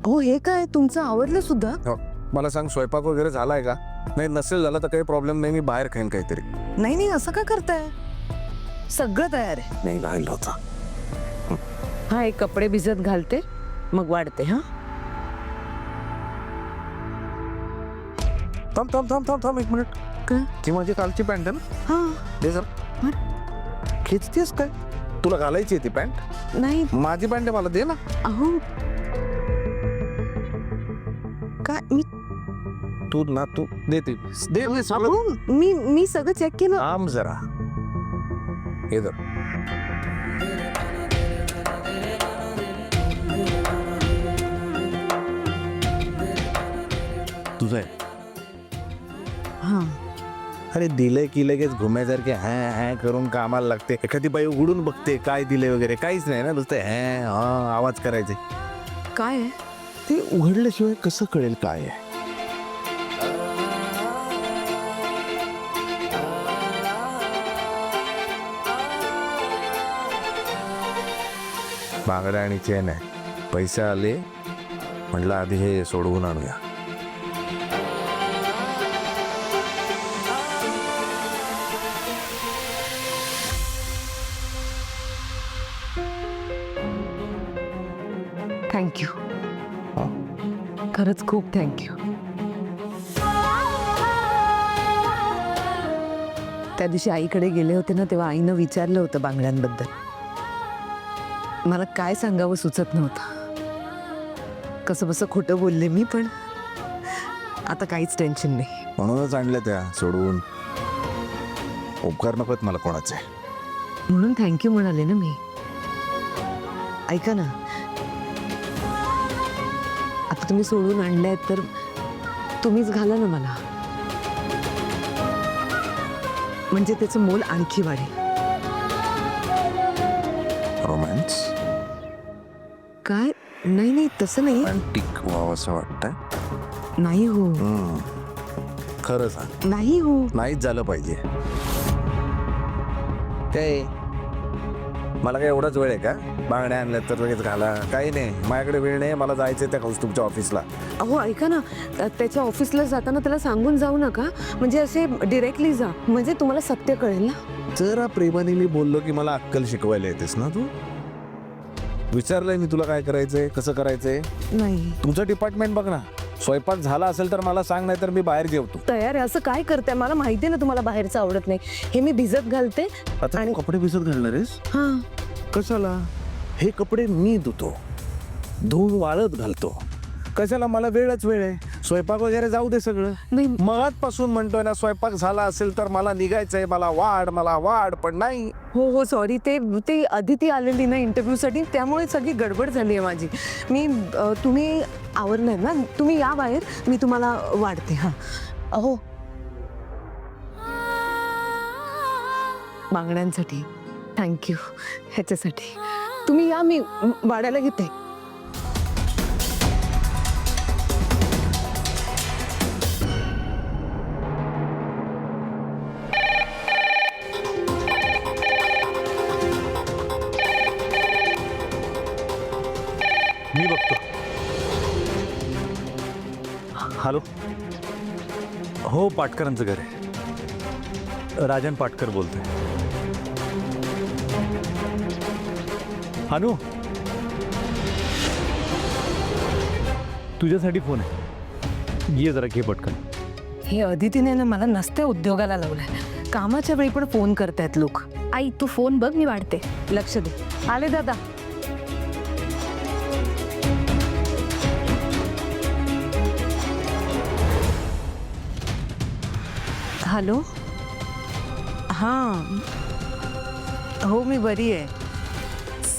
हो हे काय तुमचं आवडलं सुद्धा? हो, मला सांग स्वयंपाक वगैरे झालाय का? नाही नसेल झाला तर काही प्रॉब्लेम नाही, मी बाहेर खाईन काहीतरी. नाही नाही असं का करताय, सगळं तयार आहे. नाही राहिलं होता. हा एक कपडे भिजत घालते मग वाढते. हा थांब थांब थांब थांब थांब एक मिनिट. काय? ती माझी कालची पॅन्ट आहे ना, हा दे जरा. खिचतेस काय? तुला घालायची आहे ती पॅन्ट? नाही माझी पॅन्ट आहे, मला दे ना. अहो काय मी तू ना तू दे ती दे. अहो, मी सगळं चेक केलं. थांब जरा. हे धर. तुझं आहे. हा अरे दिलंय की लगेच घुम्यासारखे हॅ हॅ करून कामाला लागते. एखादी बाई उघडून बघते काय दिले वगैरे, काहीच नाही ना, नुसतं हॅ हा आवाज करायचे. काय आहे? ते उघडल्याशिवाय कसं कळेल काय आहे? बांगड्या आणि चेन आहे. पैसे आले म्हटलं आधी हे सोडवून आणूया. थँक्यू, खरंच खूप थँक्यू. त्या दिवशी आईकडे गेले होते ना, तेव्हा आईनं विचारलं होतं बांगड्यांबद्दल. मला काय सांगावं सुचत नव्हतं. कसं बसं खोटं बोलले मी, पण आता काहीच टेन्शन नाही. म्हणूनच आणल्या त्या सोडवून. उपकार नकोत मला कोणाचे. म्हणून थँक्यू म्हणाले ना मी. ऐका ना, आता तुम्ही सोडून आणलाय तर तुम्हीच घाला ना मला, म्हणजे त्याचं मोल आणखी वाढेल. रोमॅन्स काय? नाही नाही तसं नाही. अँटिक व्हावं असं वाटतंय. नाही हो, खरं सांग. नाही हो. नाहीच झालं पाहिजे. काय मला काय एवढाच वेळ आहे का? बांगड्या आणल्या तर लगेच घाला, काही नाही. माझ्याकडे वेळ नाही, मला जायचंय त्या कौस्तुभच्या ऑफिसला. अहो ऐका ना, त्याच्या ऑफिसला जाताना त्याला सांगून जाऊ नका, म्हणजे असे डिरेक्टली जा, म्हणजे तुम्हाला सत्य कळेल ना. जरा प्रेमाने मी बोललो की मला अक्कल शिकवायला येतेस ना तू. विचारलंय मी तुला काय करायचंय, कसं करायचंय. नाही तुमचं डिपार्टमेंट बघ ना. स्वयंपाक झाला असेल तर मला सांग, नाही तर मी बाहेर जेवतो. तयार आहे. असं काय करताय? मला माहिती ना तुम्हाला बाहेरचं आवडत नाही. हे मी भिजत घालते. आता आणि- तू कपडे भिजत घालणार आहेस? हा कशाला? हे कपडे मी धुतो, धुवून वाळत घालतो. कशाला? मला वेळच वेळ आहे. स्वयंपाक वगैरे जाऊ दे सगळं. नाही मगाचपासून म्हणतोय ना, स्वयंपाक झाला असेल तर मला निघायचंय, मला वाढ, पण नाही. हो हो सॉरी, ते अदिती आलेली ना इंटरव्ह्यूसाठी, त्यामुळे सगळी गडबड झाली आहे माझी. मी तुम्ही आवरणार ना, तुम्ही या बाहेर, मी तुम्हाला वाढते. हां अहो मागण्यांसाठी थँक्यू. ह्याच्यासाठी तुम्ही या, मी वाढायला घेते. मी बघतो. हॅलो. हो, पाटकरांचं घर आहे. राजन पाटकर बोलतोय. अनु, तुझ्यासाठी फोन आहे. ये जरा घे पटकन. हे अदितीने ना मला नसत्या उद्योगाला लावलाय. कामाच्या वेळी पण फोन करतायत लोक. आई तू फोन बघ, मी वाढते. लक्ष दे. आले दादा. हॅलो. हां हो मी बरी आहे.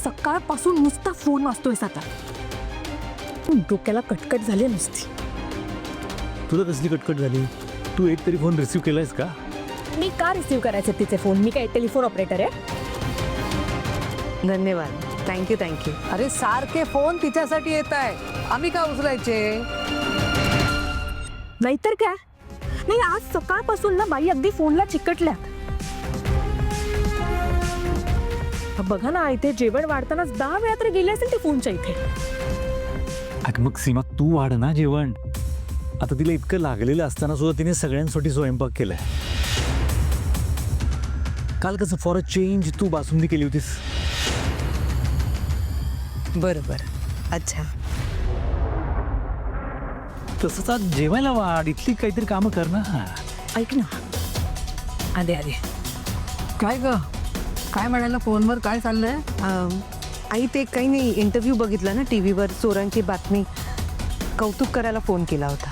सकाळपासून नुसता फोन वाजतोयस आता. डोक्याला कटकट झाली नुसती. तुला कसली कटकट झाली? तू एक तरी फोन रिसीव्ह केलायस का? मी का रिसीव्ह करायचे तिचे फोन? मी काय टेलिफोन ऑपरेटर आहे? धन्यवाद. थँक्यू. अरे सारखे फोन तिच्यासाठी येत आहे, आम्ही का उचलायचे? नाहीतर काय. नाही आज सकाळपासून ना बाई अगदी फोनला चिकटल्यात. बघा ना, इथे जेवण वाढतानाच 10 वेळा तरी गेले असेल ते फोनच्या इथे. अगं मग सीमा तू वाढ ना जेवण. आता तिला इतकं लागलेलं असताना सुद्धा तिने सगळ्यांसाठी स्वयंपाक केलाय. काल कसं फॉर अ चेंज तू बासुंदी केली होतीस. बरोबर. अच्छा. तसंच आज जेवायला वाढ, इथली काहीतरी कामं कर ना. ऐक ना, आधी आधी काय ग, काय म्हणायला फोनवर, काय चाललंय? आई ते काही नाही, इंटरव्ह्यू बघितला ना टी व्हीवर, चोरांची बातमी, कौतुक करायला फोन केला होता.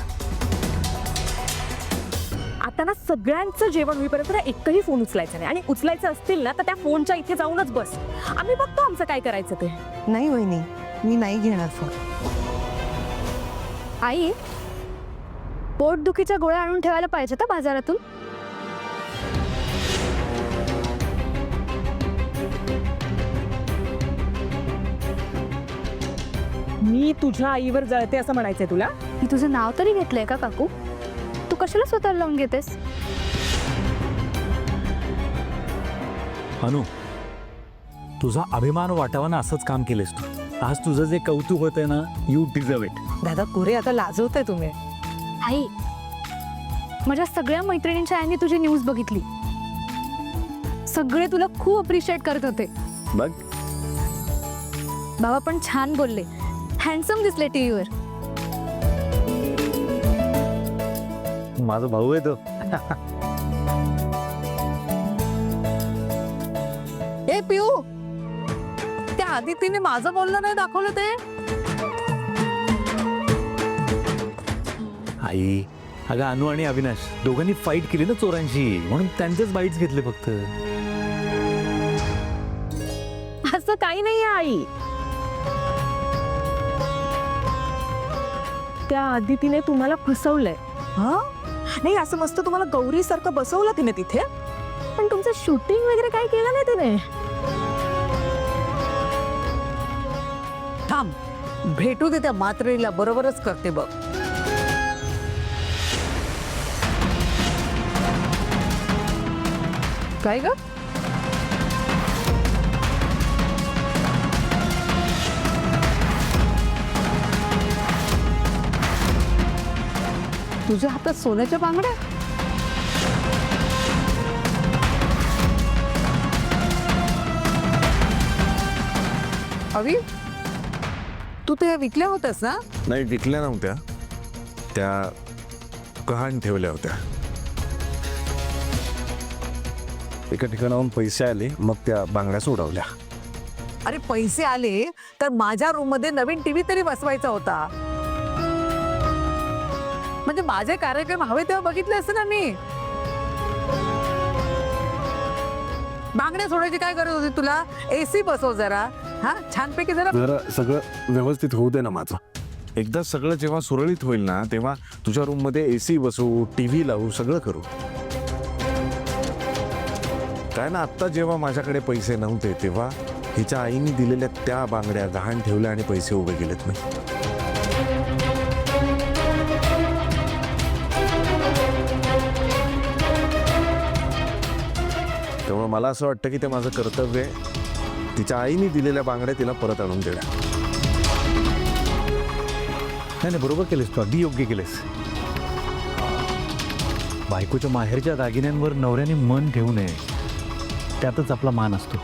आता ना सगळ्यांचं जेवण होईपर्यंत ना एकही फोन उचलायचा नाही, आणि उचलायचं असतील ना तर त्या फोनच्या इथे जाऊनच बस. आम्ही बघतो आमचं काय करायचं ते. नाही वहिनी, मी नाही घेणार फोन. आई, पोटदुखीच्या गोळ्या आणून ठेवायला पाहिजे का बाजारातून? मी तुझ्या आईवर जळते असं म्हणायचंय तुला? मी तुझं नाव तरी घेतलंय का काकू? तू कशाला स्वतःला लावून घेतेस? अनु, तुझा अभिमान वाटावा ना असंच काम केलेस तू. आज तुझं जे कौतुक होतंय ना, यू डिझर्व इट. दादा कुरे, आता लाजवताय तुम्ही. आई, माझ्या सगळ्या मैत्रिणींच्या आईने तुझी न्यूज बघितली. सगळे तुला खूप अप्रिशिएट करत होते. बघ, बाबा पण छान बोलले, हँडसम दिसले टीव्हीवर. माझा भाऊ आहे तो. ए पिऊ, त्या आदितीने माझं बोलणं नाही दाखवलं ते. आई, अगं अनु आणि अविनाश दोघांनी फाईट केली ना चोरांची, म्हणून त्यांचेच बाईट्स घेतले फक्त. असं काही नाहीये आई. त्या आदितीने तुम्हाला फसवलंय. हा, नाही असं मस्त तुम्हाला गौरी सारखं बसवलं तिने तिथे. पण तुमचं शूटिंग वगैरे काही केलं नाही तिने. थांब, भेटू दे त्या मात्रेला, बरोबरच करते बघ. काय ग, तुझ्या हातात सोन्याच्या बांगड्या? अवी, तू ते विकल्या होत्यास ना? नाही, विकल्या नव्हत्या, त्या गहाण ठेवल्या होत्या. एका ठिकाणाहून पैसे आले, मग त्या बांगड्या सोडवल्या. अरे पैसे आले तर माझ्या रूम मध्ये नवीन टीव्ही तरी बसवायचा होता. म्हणजे माझे कार्यक्रम हवे तेव्हा बघितले असते ना मी. बांगड्या सोडायची काय गरज होती तुला? एसी बसव जरा, हा छानपैकी जरा. जरा सगळं व्यवस्थित होऊ दे ना माझं. एकदा सगळं जेव्हा सुरळीत होईल ना, तेव्हा तुझ्या रूम मध्ये एसी बसवू, टीव्ही लावू, सगळं करू. काय ना, आत्ता जेव्हा माझ्याकडे पैसे नव्हते तेव्हा हिच्या आईने दिलेल्या त्या बांगड्या गहाण ठेवल्या आणि पैसे उभे केलेत मी. त्यामुळे मला असं वाटतं की ते माझं कर्तव्य आहे, तिच्या आईने दिलेल्या बांगड्या तिला परत आणून देण्या. नाही, बरोबर केलेस तू, अगदी योग्य केलेस. बायकोच्या माहेरच्या दागिन्यांवर नवऱ्याने मन ठेवू नये, त्यातच आपला मान असतो.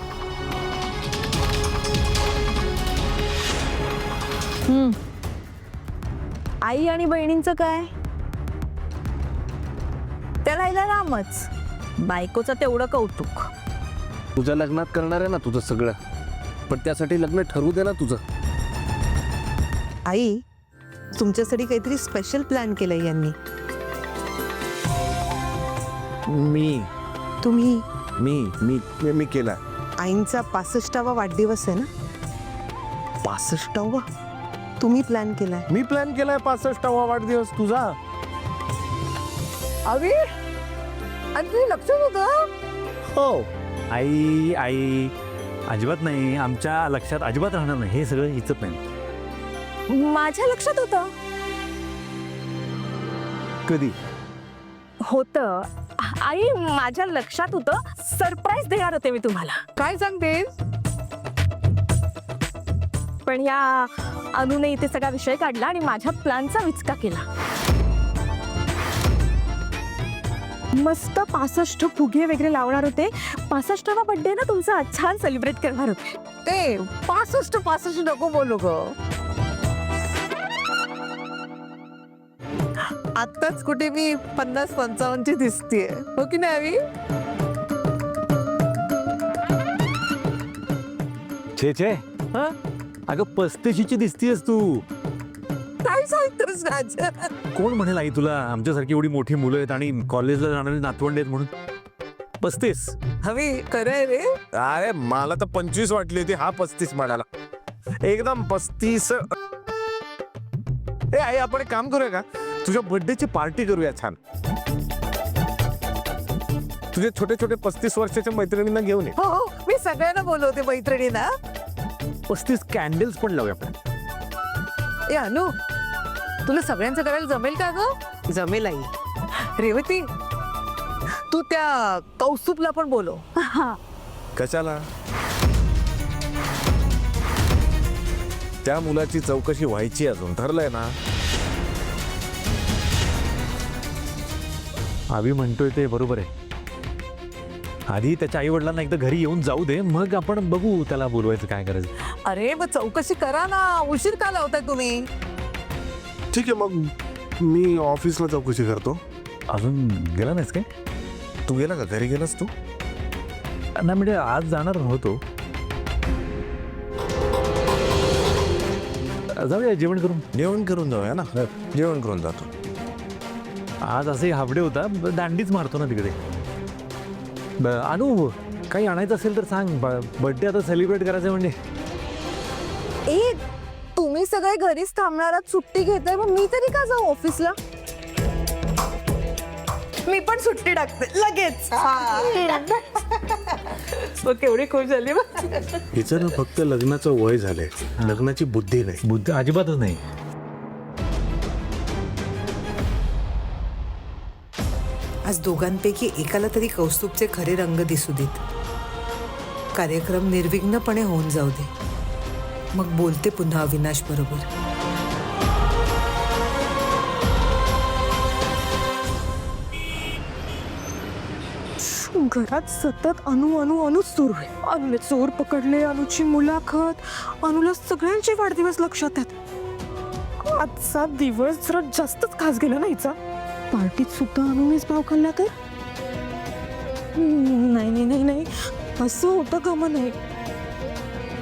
आई आणि बहिणींचं काय? त्याला आईला रामच, बायकोचं तेवढं कौतुक. तुझ्या लग्नात करणार आहे ना तुझं सगळं, पण त्यासाठी लग्न ठरवू दे ना तुझं. आई, तुमच्यासाठी काहीतरी स्पेशल प्लॅन केलंय यांनी. मी तुम्ही मी मी मी मी केला. आईंचा 65वा वाढदिवस आहे ना, 65वा? तुम्ही प्लॅन केलाय. मी प्लॅन केलाय 65वा वाढदिवस तुझा. अवी, आणि तुझं लक्षात होतं? हो. आई आई अजिबात नाही, आमच्या लक्षात अजिबात राहणार नाही. हे सगळं हिचं नाही. माझ्या लक्षात होतं. कधी? होतं आई, माझ्या लक्षात होतं. सरप्राईज देणार होते मी तुम्हाला. काय सांगतेस? पण या अनुने इथे सगळा विषय काढला आणि माझ्या प्लॅनचा विचका केला. मस्त 65 फुगे वगैरे लावणार होते. 65वा बर्थडे ना तुमचा छान सेलिब्रेट करणार होते. ते 65 नको बोलू ग. आत्ताच कुठे मी 50-55 दिसतीये, हो की नाही आम्ही? छे हा? अगं 35ची दिसतीयस तू. काय सांगतोस राज? कोण म्हणेल आई तुला आमच्यासारखी एवढी मोठी मुलं आहेत आणि कॉलेजला जाणारी नातवंड आहेत म्हणून? 35. हवी खरंय रे. अरे मला तर 25 वाटली होती, हा 35 म्हणाला. एकदम 35. ए आई, आपण एक काम करूया का, तुझ्या बर्थडेची पार्टी करूया छान. तुझे छोटे छोटे 35 वर्षाच्या मैत्रिणींना घेऊन ये. हो, मी सगळ्यांना बोलवते मैत्रिणींना. 35 कॅन्डल्स पण लावूया आपण. ए अनु, तुला सगळ्यांचं करायला जमेल का ग? जमेल आई. रेवती, तू त्या कौस्तुभला पण बोलव. हा कशाला? त्या मुलाची चौकशी व्हायची, अजून ठरलंय ना? आम्ही म्हणतोय ते बरोबर आहे. आधी त्याच्या आई वडिलांना एकदा घरी येऊन जाऊ दे, मग आपण बघू त्याला बोलवायचं काय करायचं. अरे मग चौकशी करा ना, उशीर का लावताय तुम्ही? ठीक आहे, मग मी ऑफिसला चौकशी करतो. अजून गेला नाहीस काय? तू गेला का? घरी गेलास तू? नाही म्हणजे आज जाणार होतो. जाऊया जेवण करून. जेवण करून जाऊया ना. जेवण करून जातो. आज असे हाबडे होता, दांडीच मारतो ना तिकडे. अनु, काही आणायचं असेल तर सांग. बर्थडे आता सेलिब्रेट करायचं म्हणजे. ए तुम्ही सगळे घरीच थांबणार आहात, सुट्टी घेताय, मग मी तरी का जाऊ ऑफिसला? मी पण सुट्टी टाकते लगेच. केवढी खुश झाली बघ. हिचं ना फक्त लग्नाचं वय झालंय, लग्नाची बुद्धी नाही. बुद्ध अजिबातच नाही. आज दोघांपैकी एकाला तरी कौस्तुभचे खरे रंग दिसू देत. कार्यक्रम निर्विघ्नपणे होऊन जाऊ दे. मग बोलते पुन्हा अविनाश बरोबर. घरात सतत अनु अनु अनुच सुरू आहे. अनुने चोर पकडले, अनुची मुलाखत, अनुला सगळ्यांचे वाढदिवस लक्षात आहेत. आजचा दिवस जरा जास्तच खास गेला ना हिचा. पार्टीत सुद्धा अनुनेच भाव खाल्ला तर? नाही नाही नाही नाही, असं होतं कामा नाही.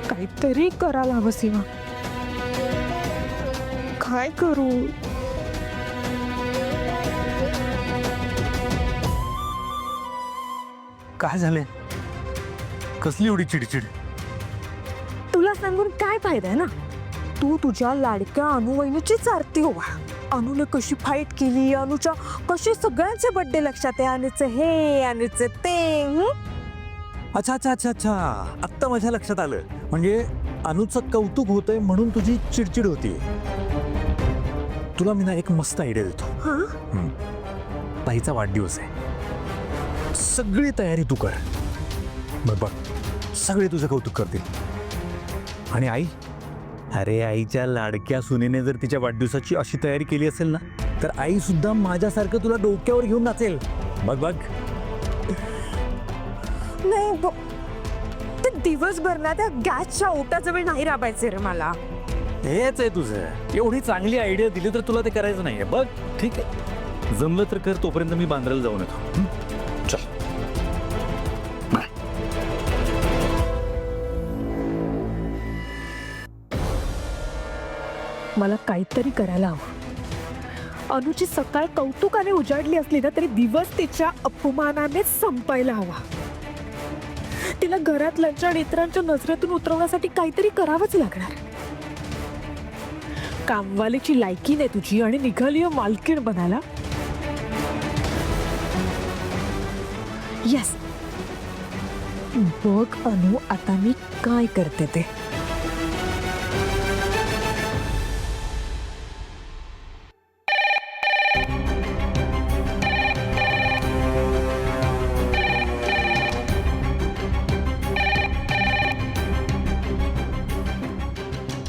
काहीतरी करायला हवं सीमा. काय करू? काय झालंय? कसली एवढी चिडचिड? तुला सांगून काय फायदा आहे ना. तू तुझ्या लाडक्या अनुवहिनीचीच आरती हो. अनुने कशी फाईट केली, अनुच्या कसे सगळ्यांचे बर्थडे लक्षात आहे, अनुचे हे अनुचे ते. अच्छा अच्छा अच्छा अच्छा, आत्ता माझ्या लक्षात आलं. म्हणजे अनुचं कौतुक होतंय म्हणून तुझी चिडचिड होती. तुला मी ना एक मस्त आयडिया देतो. हा ताईचा वाढदिवस आहे, सगळी तयारी तू कर. बघ सगळे तुझं कौतुक करतील. आणि आई, अरे आईच्या लाडक्या सुनेने जर तिच्या वाढदिवसाची अशी तयारी केली असेल ना, तर आई सुद्धा माझ्यासारखं तुला डोक्यावर घेऊन नाचेल. बघ बघ. नाही ते दिवसभर ना त्या गॅसच्या ओटाजवळ नाही राबायचे रे मला. हेच आहे तुझं. एवढी चांगली आयडिया दिली तर तुला ते करायचं नाहीये. बघ ठीक आहे, जमलं तर कर, तोपर्यंत मी बांद्राला जाऊन येतो. चल. मला काहीतरी करायला हवं. अनुची सकाळ कौतुकाने उजाडली असली ना तरी दिवस तिच्या अपमानाने संपायला हवा. तिला घरातल्यांच्या आणि इतरांच्या नजरेतून उतरवण्यासाठी काहीतरी करावंच लागणार. कामवालीची लायकी नाही तुझी आणि निघाली मालकीण बनायला. येस, बघ अनु आता मी काय करते ते.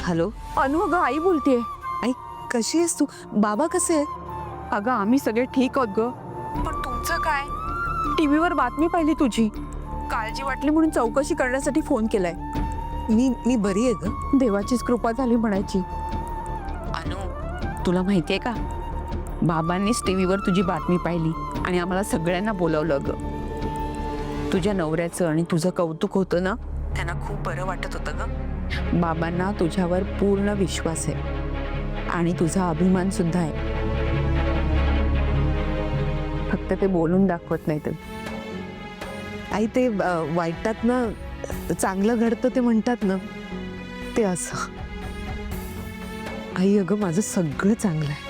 हॅलो अनु अगं आई बोलतेय. आई कशी आहेस तू? बाबा कसे आहेत? अगं आम्ही सगळे ठीक आहोत ग. पण तुमचं काय? टीव्हीवर बातमी पाहिली तुझी. काळजी वाटली म्हणून चौकशी करण्यासाठी फोन केलाय. मी बरी आहे ग. देवाचीच कृपा झाली म्हणायची. अनु तुला माहितीये का, बाबांनीच टीव्हीवर तुझी बातमी पाहिली आणि आम्हाला सगळ्यांना बोलावलं ग. तुझ्या नवऱ्याचं आणि तुझं कौतुक होतं ना, त्यांना खूप बरं वाटत होतं ग. बाबांना तुझ्यावर पूर्ण विश्वास आहे आणि तुझा अभिमान सुद्धा आहे. फक्त ते बोलून दाखवत नाही ते. आई ते वाईटात ना चांगलं घडतं ते म्हणतात ना, ते असं. आई अगं माझं सगळं चांगलं आहे.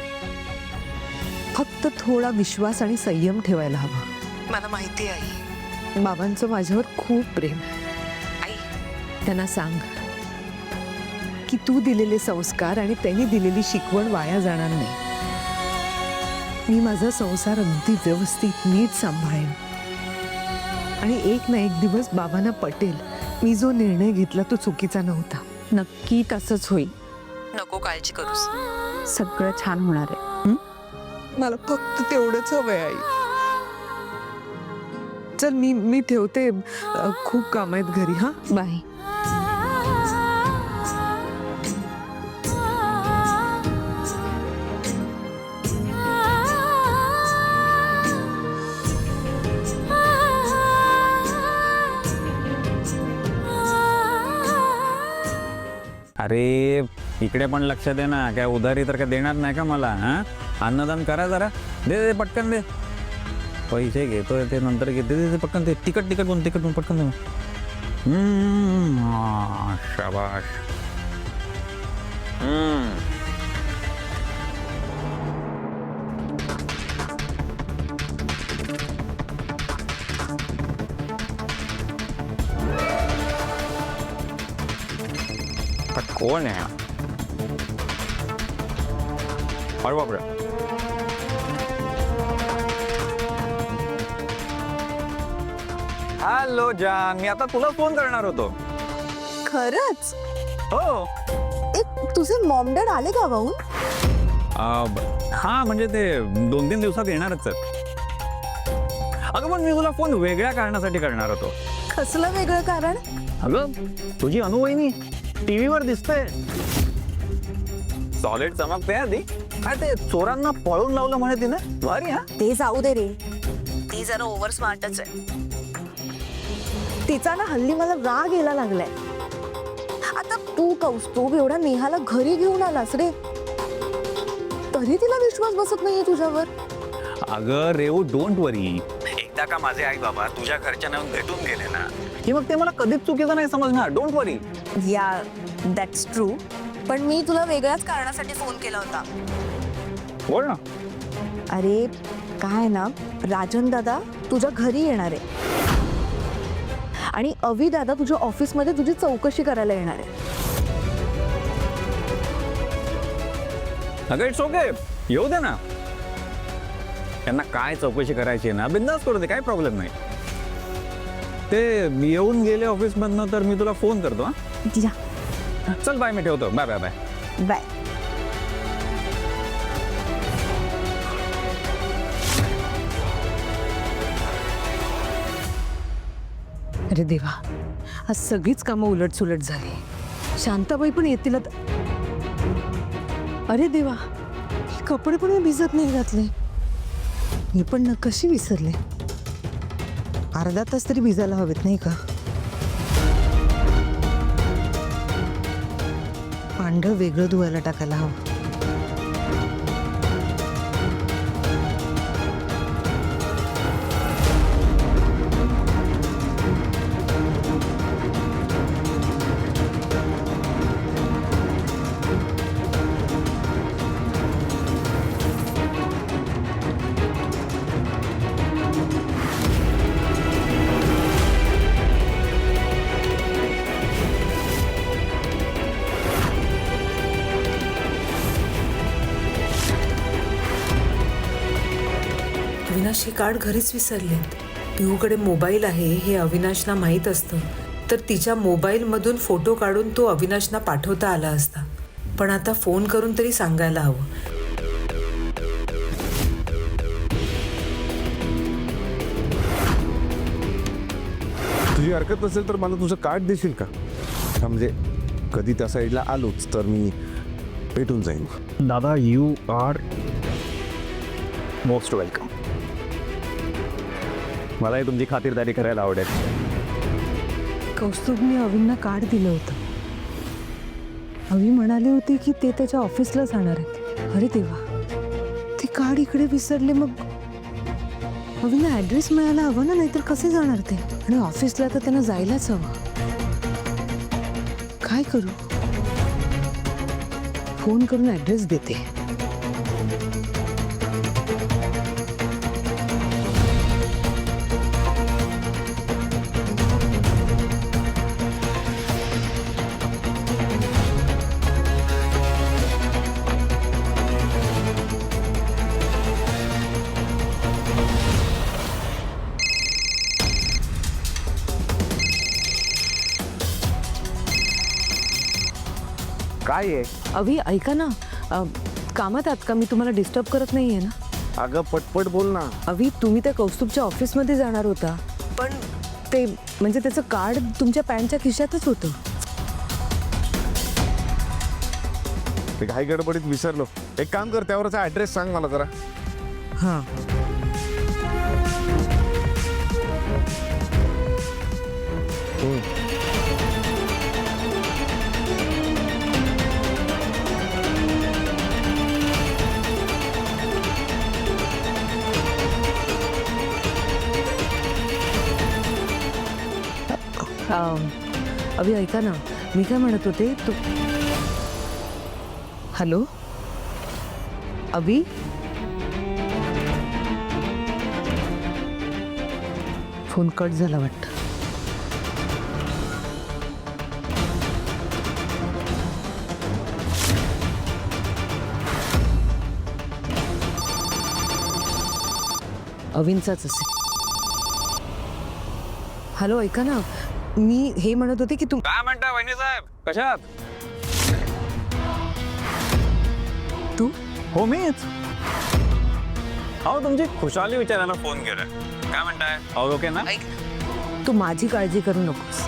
फक्त थोडा विश्वास आणि संयम ठेवायला हवा. मला माहिती आहे आई, बाबांचं माझ्यावर खूप प्रेम आहे. आई त्यांना सांग की तू दिलेले संस्कार आणि त्यांनी दिलेली शिकवण वाया जाणार नाही. मी माझा संसार अगदी व्यवस्थित नीट सांभाळेन आणि एक ना एक दिवस बाबांना पटेल मी जो निर्णय घेतला तो चुकीचा नव्हता. नक्की तसंच होईल. नको काळजी करूस. सगळं छान होणार आहे. मला फक्त तेवढंच हवंय आई. चल मी ठेवते. खूप काम आहेत घरी. हा बाय. अरे इकडे पण लक्षात दे ना, काय उधारी तर काय देणार नाही का मला? हा, अन्नदान करा जरा. दे दे पटकन दे. पैसे घेतोय ते नंतर घेते. दे पटकन ते. तिकट कोण पटकन दे. शाबाश. कोण आहे? अरे बापरे. हॅलो जान, मी आता तुला फोन करणार होतो. खरंच? हो. तुझे मॉम डॅड आले गावाहून? हा म्हणजे ते 2-3 दिवसात येणारच आहेत. अगं पण मी तुला फोन वेगळ्या कारणासाठी करणार होतो. कसलं वेगळं कारण? अगं तुझी अनुवहिनी टीव्हीवर दिसते. सॉलिड चमकते आधी. काय ते चोरांना पळून लावलं म्हणे तिने. भारी. हा ते जाऊ दे रे, ती जरा ओव्हर स्मार्टच आहे. तिचा ना हल्ली मला राग यायला लागलाय. आता तू कौस्तुभ एवढा नेहाला घरी घेऊन आलास रे, तरी तिला विश्वास बसत नाहीये तुझ्यावर. अगं रेऊ, डोंट वरी. एकदा का माझे आई बाबा तुझ्या घरच्या येऊन भेटून गेले ना, की मग ते मला कधीच चुकीचं नाही समजणार. डोंट वरी. या दॅट्स ट्रू. पण मी तुला वेगळ्याच कारणासाठी फोन केला होता. बोल ना. अरे काय ना, राजन दादा तुझ्या घरी येणार आहे आणि अवी दादा तुझ्या ऑफिसमध्ये तुझी चौकशी करायला येणार आहे. अगं इट्स ओके, येऊ दे ना. त्यांना काय चौकशी करायची ना, बिंदास करू दे, काय प्रॉब्लेम नाही. ते येऊन गेले ऑफिसमधनं तर मी तुला फोन करतो. जा. चल बाय, मी ठेवतो. Bye bye bye bye. अरे देवा, आज सगळीच कामं उलटसुलट झाली. शांताबाई पण येतील आता. अरे देवा, हे कपडे पण मी भिजत नाही घातले. मी पण कशी विसरले. अर्धा तास तरी भिजायला हवेत नाही का? पांढरं वेगळं धुवायला टाकायला हवं. अविनाश हे कार्ड घरीच विसरलेत. पिहूकडे मोबाईल आहे हे अविनाशना माहीत असतं तर तिच्या मोबाईलमधून फोटो काढून तो अविनाशना पाठवता आला असता. पण आता फोन करून तरी सांगायला हवं. तुझी हरकत नसेल तर मला तुझं कार्ड देशील का? हा, म्हणजे कधी त्या साईडला आलोच तर मी भेटून जाईन. दादा यू आर मोस्ट वेलकम. मलाही तुमची खातिरदारी करायला आवडेल. कौस्तुभने अवींना कार्ड दिलं होतं. अवी म्हणाली होती की ते त्याच्या ऑफिसला जाणार आहेत. अरे देवा, ते कार्ड इकडे विसरले. मग अवींना ॲड्रेस मिळायला हवा ना, नाहीतर कसे जाणार ते? आणि ऑफिसला तर त्यांना जायलाच हवं. काय करू? फोन करून ॲड्रेस देते. काय आहे? अवी ऐका ना, कामात आहात का? मी तुम्हाला डिस्टर्ब करत नाहीये ना? अगं पटपट बोल ना. अवी, तुम्ही त्या कौस्तुभच्या ऑफिसमध्ये जाणार होता, पण ते म्हणजे त्याचं कार्ड तुमच्या पॅन्टच्या खिशातच होतं. ते घाई गडबडीत विसरलो. एक काम कर, त्यावरचा ॲड्रेस सांग मला जरा. हां, अवी ऐका ना, मी काय म्हणत होते, तू हॅलो अवी, फोन कट झाला वाटतं. अवींचाच असेल. हॅलो ऐका ना, मी हे म्हणत होते की काय म्हणता वहिनी साहेब, कशात? तू हो मीच. अहो तुमची खुशाली विचारायला फोन केलाय. काय म्हणताय? ऑल ओके ना? तू माझी काळजी करू नकोस,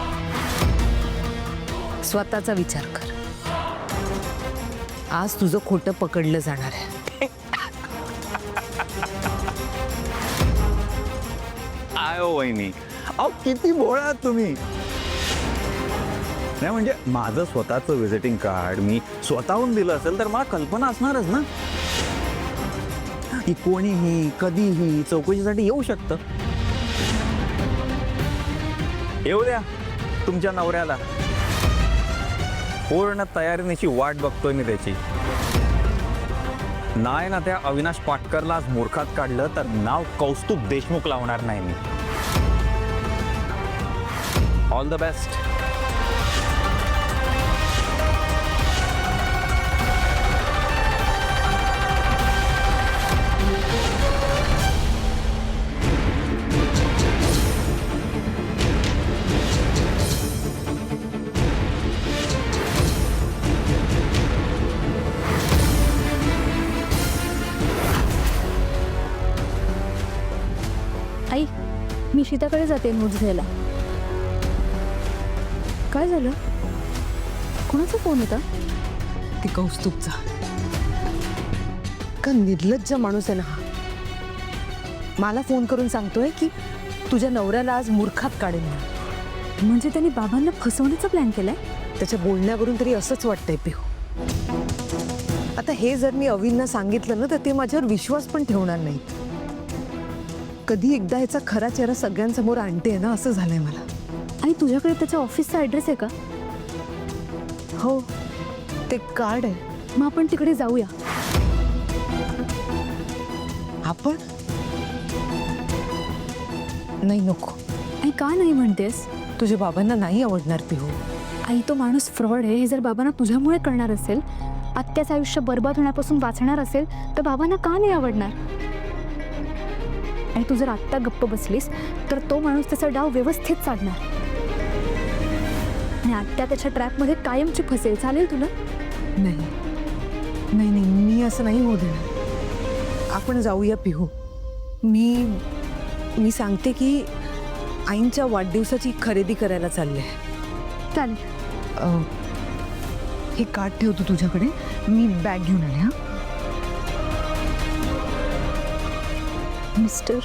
स्वतःचा विचार कर. आज तुझं खोटं पकडलं जाणार आहे. आय ओ वहिनी, अहो किती भोळा आहात तुम्ही. नाही म्हणजे माझं स्वतःचं व्हिजिटिंग कार्ड मी स्वतःहून दिलं असेल तर मला कल्पना असणारच ना की कोणीही कधीही चौकशीसाठी येऊ शकतं. येऊ द्या तुमच्या नवऱ्याला. पूर्ण तयारीची वाट बघतोय मी त्याची. नाही ना त्या अविनाश पाटकरला आज मूर्खात काढलं तर नाव कौस्तुभ देशमुख लावणार नाही मी. All the best. आई, मी शीताकडे जाते नोट्स घ्यायला. काय झालं? कोणाचा फोन होता? ते कौस्तुभचा. का निर्लज्ज माणूस आहे ना हा. मला फोन करून सांगतोय की तुझ्या नवऱ्याला आज मूर्खात काढेल. म्हणजे त्यांनी बाबांना फसवण्याचा प्लॅन केलाय? त्याच्या बोलण्यावरून तरी असंच वाटतंय पिहू. आता हे जर मी अवींना सांगितलं ना तर ते माझ्यावर विश्वास पण ठेवणार नाहीत. कधी एकदा याचा खरा चेहरा सगळ्यांसमोर आणते ना, असं झालंय मला. आई, तुझ्याकडे त्याच्या ऑफिसचा ॲड्रेस आहे का? हो, ते कार्ड आहे. मग आपण तिकडे जाऊया. आपण नाही, नको. आई, का नाही म्हणतेस? तुझ्या बाबांना नाही आवडणार पिहू. आई, तो माणूस फ्रॉड आहे. हे जर बाबांना तुझ्यामुळे कळणार असेल, आत्याचं आयुष्य बर्बाद होण्यापासून वाचणार असेल, तर बाबांना का नाही आवडणार? आणि तू जर आत्ता गप्प बसलीस तर तो माणूस त्याचा डाव व्यवस्थित साधणार आणि आत्या त्याच्या ट्रॅपमध्ये कायमची फसेल. चालेल तुला? नाही, नाही नाही, मी असं नाही होऊ देणार. आपण जाऊया पिहू. मी सांगते की आईंच्या वाढदिवसाची खरेदी करायला चालले. चालेल. हे कार्ड ठेवतो तुझ्याकडे, मी बॅग घेऊन आले. हा, mister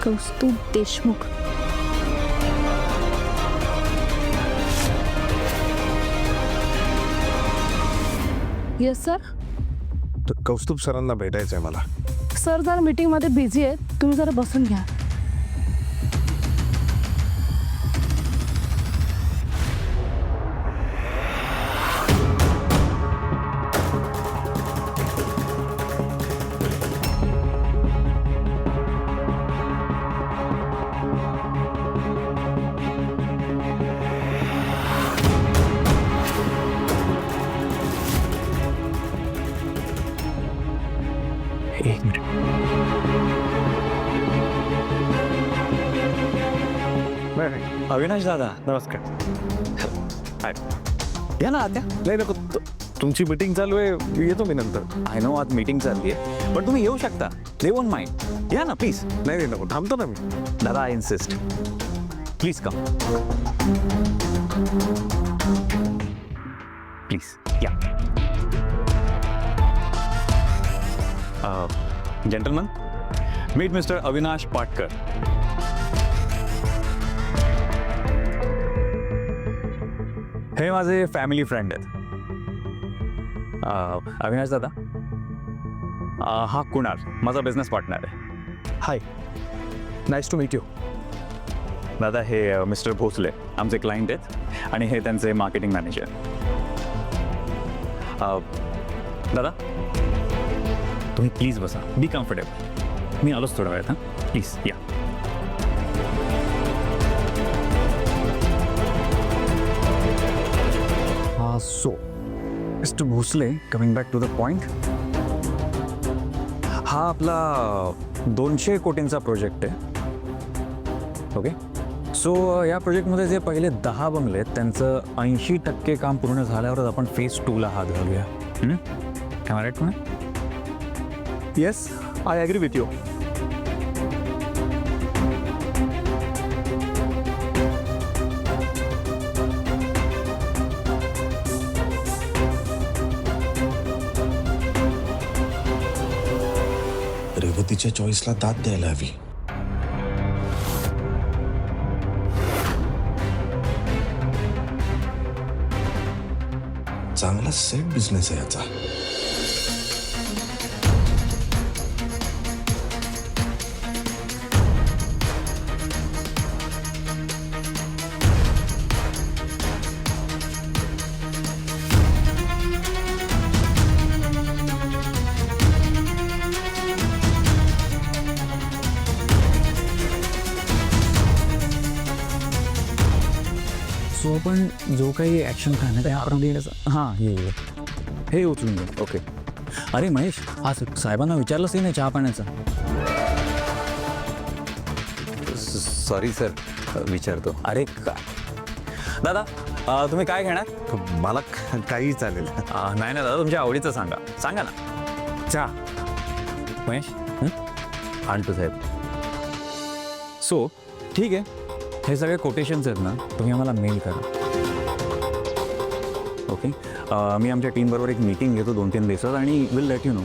Kaustubh Deshmukh. Yes sir. तर कौस्तुभ सरांना भेटायचंय मला. सर जरा मीटिंगमध्ये बिझी आहेत, तुम्ही जरा बसून घ्या. एक मिनिट. अविनाश दादा नमस्कार. हाय, या ना आत्या. नाही नको, तुमची मीटिंग चालू आहे, येतो मी नंतर. आय नो आज मीटिंग चालली आहे, पण तुम्ही येऊ शकता. They won't mind. या ना प्लीज. नाही नाही नको, थांबतो ना मी. दादा I insist, please come. Please या. Gentleman, meet mister Avinash Patkar. हे माझे फॅमिली फ्रेंड आहेत. अविनाश दादा, हा कुणाल माझा बिझनेस पार्टनर आहे. हाय, नाईस टू मीट यू. दादा हे मिस्टर भोसले आमचे क्लायंट आहेत आणि हे त्यांचे मार्केटिंग मॅनेजर. दादा तुम्ही प्लीज बसा, बी कम्फर्टेबल. मी आलोच थोड्या वेळात. हां प्लीज या. So mister Bhosale, coming back to the point. हा आपला 200 कोटींचा प्रोजेक्ट आहे. ओके, सो या प्रोजेक्टमध्ये जे पहिले 10 बंगले आहेत त्यांचं 80% काम पूर्ण झाल्यावरच आपण फेज 2ला हात घालूया. काय राईट म्हणा? Yes, I agree with you. रेवतीच्या चॉईसला दाद द्यायला हवी. चांगला सेट बिझनेस आहे याचा. सो आपण जो काही ॲक्शन करण्यात आहे आपण देण्याचं. हां ये हे उचलून घे. ओके. अरे महेश, हा साहेबांना विचारलंच नाही चहा पाण्याचं. सॉरी सर, विचारतो. अरे का दादा, तुम्ही काय घेणार? मला काही चालेल. नाही ना दादा, तुमच्या आवडीचं सांगा. सांगा ना. चहा. महेश आणतो साहेब. सो ठीक आहे, हे सगळे कोटेशन्स आहेत ना, तुम्ही आम्हाला मेल करा. ओके, मी आमच्या टीमबरोबर एक मीटिंग घेतो 2-3 दिवसात आणि विल लेट यू नो.